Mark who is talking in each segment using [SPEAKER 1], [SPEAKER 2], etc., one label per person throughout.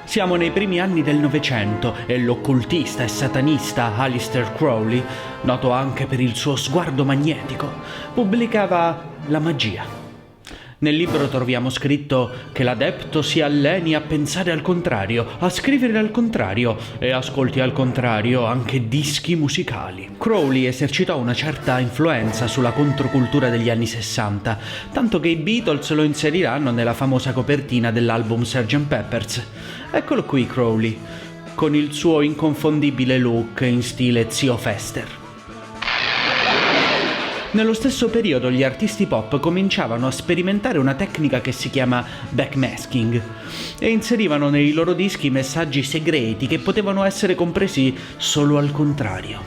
[SPEAKER 1] Siamo nei primi anni del Novecento e l'occultista e satanista Aleister Crowley, noto anche per il suo sguardo magnetico, pubblicava la magia. Nel libro troviamo scritto che l'adepto si alleni a pensare al contrario, a scrivere al contrario e ascolti al contrario anche dischi musicali. Crowley esercitò una certa influenza sulla controcultura degli anni 60, tanto che i Beatles lo inseriranno nella famosa copertina dell'album Sgt. Pepper's. Eccolo qui Crowley, con il suo inconfondibile look in stile Zio Fester. Nello stesso periodo gli artisti pop cominciavano a sperimentare una tecnica che si chiama backmasking e inserivano nei loro dischi messaggi segreti che potevano essere compresi solo al contrario.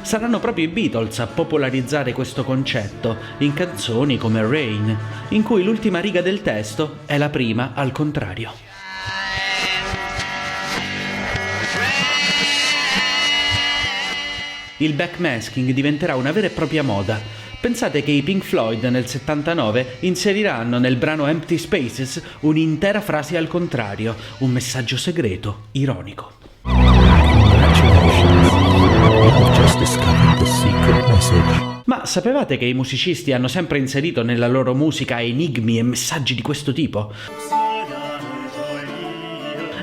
[SPEAKER 1] Saranno proprio i Beatles a popolarizzare questo concetto in canzoni come Rain, in cui l'ultima riga del testo è la prima al contrario. Il backmasking diventerà una vera e propria moda. Pensate che i Pink Floyd nel 79 inseriranno nel brano Empty Spaces un'intera frase al contrario, un messaggio segreto, ironico. Ma sapevate che i musicisti hanno sempre inserito nella loro musica enigmi e messaggi di questo tipo?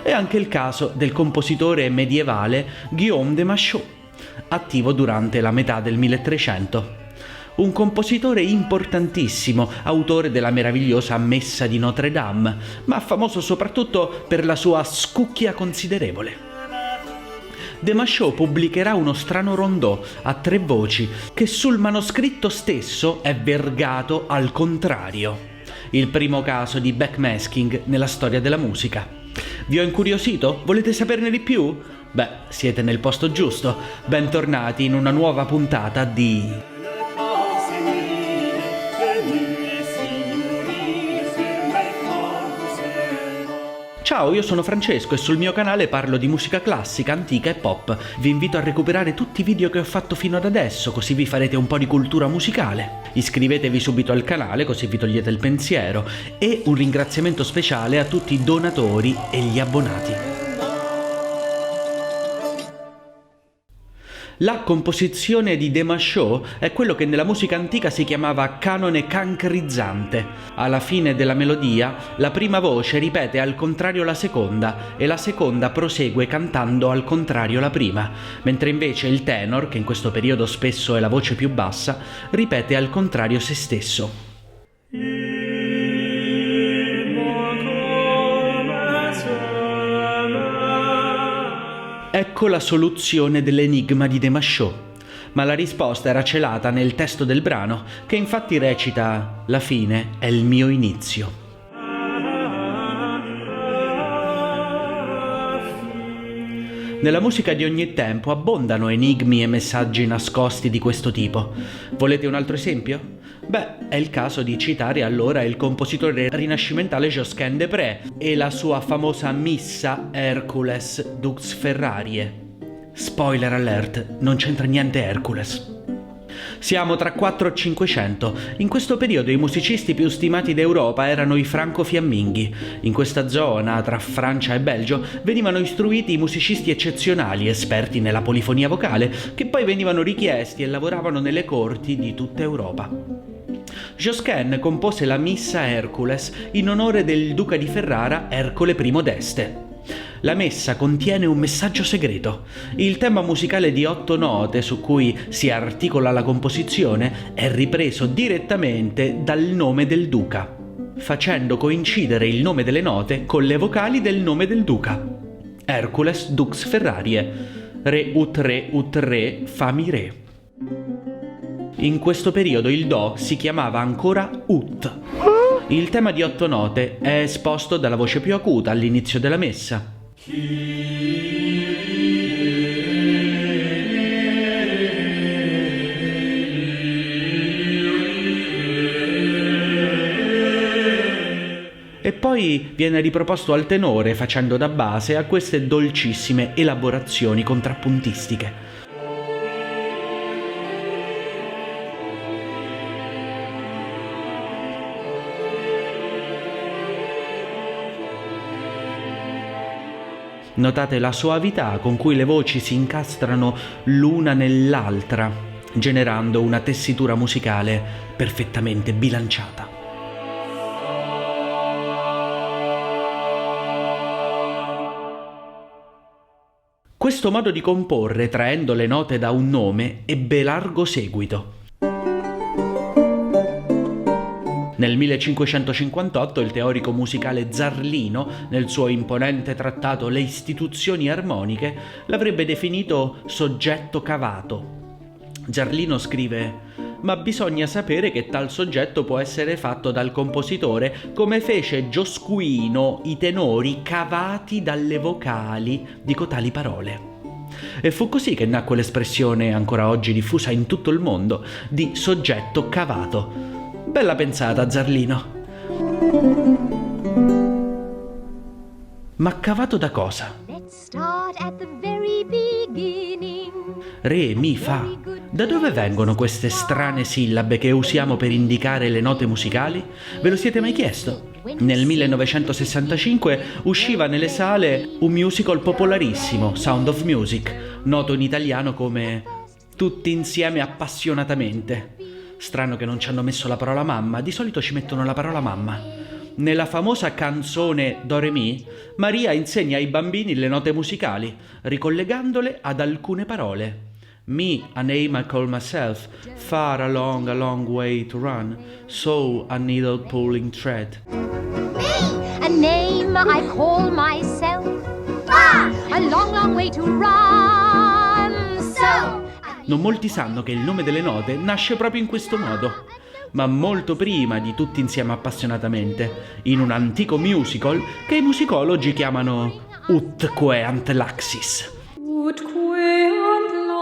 [SPEAKER 1] È anche il caso del compositore medievale Guillaume de Machaut, attivo durante la metà del 1300. Un compositore importantissimo, autore della meravigliosa Messa di Notre Dame, ma famoso soprattutto per la sua scucchia considerevole. De Machaut pubblicherà uno strano rondò a 3 voci che sul manoscritto stesso è vergato al contrario. Il primo caso di backmasking nella storia della musica. Vi ho incuriosito? Volete saperne di più? Beh, siete nel posto giusto. Bentornati in una nuova puntata di... Ciao, io sono Francesco e sul mio canale parlo di musica classica, antica e pop. Vi invito a recuperare tutti i video che ho fatto fino ad adesso, così vi farete un po' di cultura musicale. Iscrivetevi subito al canale, così vi togliete il pensiero. E un ringraziamento speciale a tutti i donatori e gli abbonati. La composizione di De Machaut è quello che nella musica antica si chiamava canone cancrizzante. Alla fine della melodia, la prima voce ripete al contrario la seconda e la seconda prosegue cantando al contrario la prima, mentre invece il tenor, che in questo periodo spesso è la voce più bassa, ripete al contrario se stesso. Ecco la soluzione dell'enigma di De Machaut, ma la risposta era celata nel testo del brano, che infatti recita: «La fine è il mio inizio». Nella musica di ogni tempo abbondano enigmi e messaggi nascosti di questo tipo. Volete un altro esempio? Beh, è il caso di citare allora il compositore rinascimentale Josquin des Prez e la sua famosa Missa Hercules Dux Ferrarie. Spoiler alert, non c'entra niente Hercules. Siamo tra 4 e 500. In questo periodo i musicisti più stimati d'Europa erano i franco-fiamminghi. In questa zona, tra Francia e Belgio, venivano istruiti i musicisti eccezionali, esperti nella polifonia vocale, che poi venivano richiesti e lavoravano nelle corti di tutta Europa. Josquin compose la Missa Hercules in onore del duca di Ferrara Ercole I d'Este. La messa contiene un messaggio segreto. Il tema musicale di 8 note su cui si articola la composizione è ripreso direttamente dal nome del duca, facendo coincidere il nome delle note con le vocali del nome del duca. Hercules Dux Ferrarie, re ut re fa mi re. In questo periodo il do si chiamava ancora ut. Il tema di 8 note è esposto dalla voce più acuta all'inizio della messa. E poi viene riproposto al tenore facendo da base a queste dolcissime elaborazioni contrappuntistiche. Notate la soavità con cui le voci si incastrano l'una nell'altra, generando una tessitura musicale perfettamente bilanciata. Questo modo di comporre, traendo le note da un nome, ebbe largo seguito. Nel 1558 il teorico musicale Zarlino, nel suo imponente trattato Le istituzioni armoniche, l'avrebbe definito soggetto cavato. Zarlino scrive: «Ma bisogna sapere che tal soggetto può essere fatto dal compositore come fece Gioscuino i tenori cavati dalle vocali di cotali parole». E fu così che nacque l'espressione, ancora oggi diffusa in tutto il mondo, di soggetto cavato. Bella pensata, Zarlino. Ma cavato da cosa? Re, mi, fa. Da dove vengono queste strane sillabe che usiamo per indicare le note musicali? Ve lo siete mai chiesto? Nel 1965 usciva nelle sale un musical popolarissimo, Sound of Music, noto in italiano come Tutti insieme appassionatamente. Strano che non ci hanno messo la parola mamma, di solito ci mettono la parola mamma. Nella famosa canzone Do Re Mi, Maria insegna ai bambini le note musicali, ricollegandole ad alcune parole. Me, a name I call myself, far a long way to run, so a needle pulling thread.
[SPEAKER 2] Me, a name I call myself, far a long way to run, so.
[SPEAKER 1] Non molti sanno che il nome delle note nasce proprio in questo modo, ma molto prima di Tutti insieme appassionatamente, in un antico musical che i musicologi chiamano Ut queant laxis.
[SPEAKER 3] Ut queant laxis.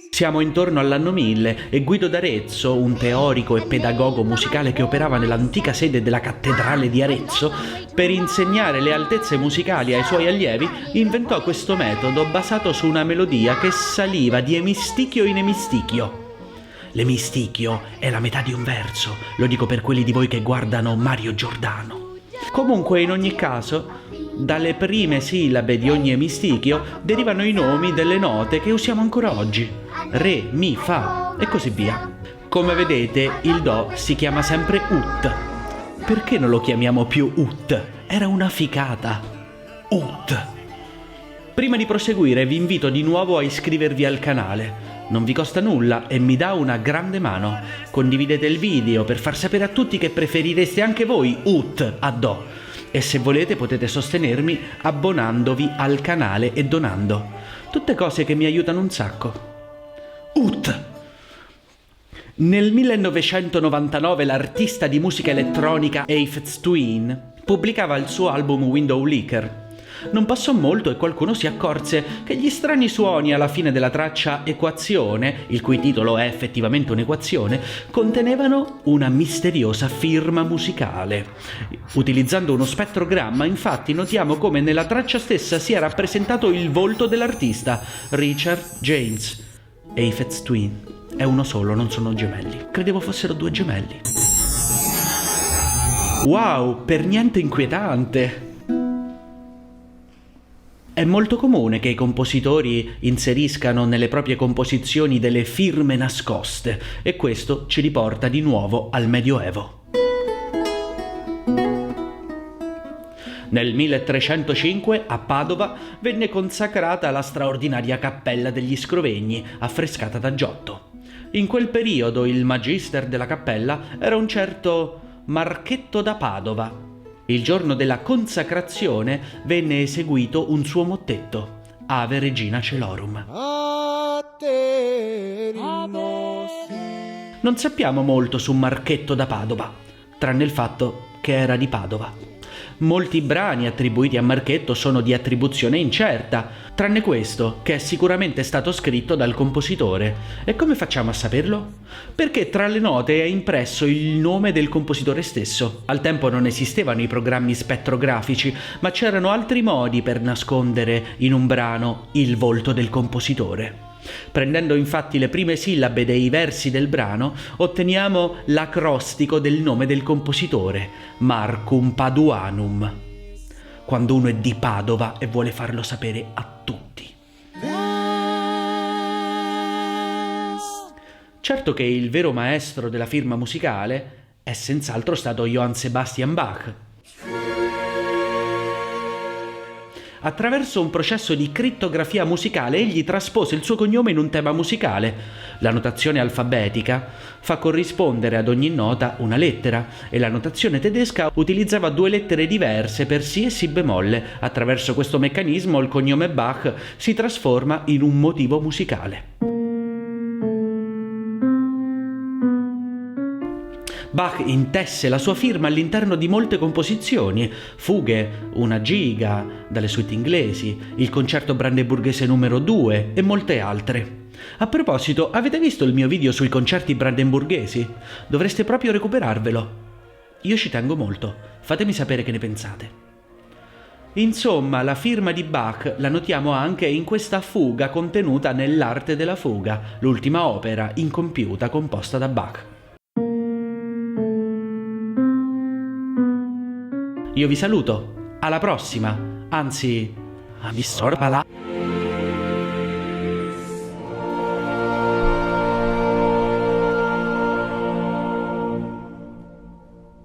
[SPEAKER 1] Siamo intorno all'anno 1000 e Guido d'Arezzo, un teorico e pedagogo musicale che operava nell'antica sede della cattedrale di Arezzo, per insegnare le altezze musicali ai suoi allievi, inventò questo metodo basato su una melodia che saliva di emistichio in emistichio. L'emistichio è la metà di un verso, lo dico per quelli di voi che guardano Mario Giordano. Comunque, in ogni caso, dalle prime sillabe di ogni emistichio derivano i nomi delle note che usiamo ancora oggi: Re, Mi, Fa e così via. Come vedete, il Do si chiama sempre Ut. Perché non lo chiamiamo più Ut? Era una ficata. Ut. Prima di proseguire vi invito di nuovo a iscrivervi al canale. Non vi costa nulla e mi dà una grande mano. Condividete il video per far sapere a tutti che preferireste anche voi Ut a Do. E se volete potete sostenermi abbonandovi al canale e donando. Tutte cose che mi aiutano un sacco. Ut! Nel 1999 l'artista di musica elettronica Aphex Twin pubblicava il suo album Window Licker. Non passò molto e qualcuno si accorse che gli strani suoni alla fine della traccia Equazione, il cui titolo è effettivamente un'equazione, contenevano una misteriosa firma musicale. Utilizzando uno spettrogramma, infatti, notiamo come nella traccia stessa sia rappresentato il volto dell'artista, Richard James. Aphex Twin. È uno solo, non sono gemelli. Credevo fossero due gemelli. Wow, per niente inquietante. È molto comune che i compositori inseriscano nelle proprie composizioni delle firme nascoste e questo ci riporta di nuovo al Medioevo. Nel 1305 a Padova venne consacrata la straordinaria cappella degli Scrovegni, affrescata da Giotto. In quel periodo il magister della cappella era un certo Marchetto da Padova. Il giorno della consacrazione venne eseguito un suo mottetto, Ave Regina Celorum. Non sappiamo molto su Marchetto da Padova, tranne il fatto che era di Padova. Molti brani attribuiti a Marchetto sono di attribuzione incerta, tranne questo, che è sicuramente stato scritto dal compositore. E come facciamo a saperlo? Perché tra le note è impresso il nome del compositore stesso. Al tempo non esistevano i programmi spettrografici, ma c'erano altri modi per nascondere in un brano il volto del compositore. Prendendo infatti le prime sillabe dei versi del brano, otteniamo l'acrostico del nome del compositore, Marcum Paduanum. quando uno è di Padova e vuole farlo sapere a tutti. Certo che il vero maestro della firma musicale è senz'altro stato Johann Sebastian Bach. Attraverso un processo di crittografia musicale egli traspose il suo cognome in un tema musicale. La notazione alfabetica fa corrispondere ad ogni nota una lettera e la notazione tedesca utilizzava 2 lettere diverse per si e si bemolle. Attraverso questo meccanismo il cognome Bach si trasforma in un motivo musicale. Bach intesse la sua firma all'interno di molte composizioni, fughe, una giga, dalle suite inglesi, il concerto brandeburghese numero 2 e molte altre. A proposito, avete visto il mio video sui concerti brandeburghesi? Dovreste proprio recuperarvelo. Io ci tengo molto, fatemi sapere che ne pensate. Insomma, la firma di Bach la notiamo anche in questa fuga contenuta nell'Arte della fuga, l'ultima opera incompiuta composta da Bach. Io vi saluto, alla prossima, anzi, a bistorpala.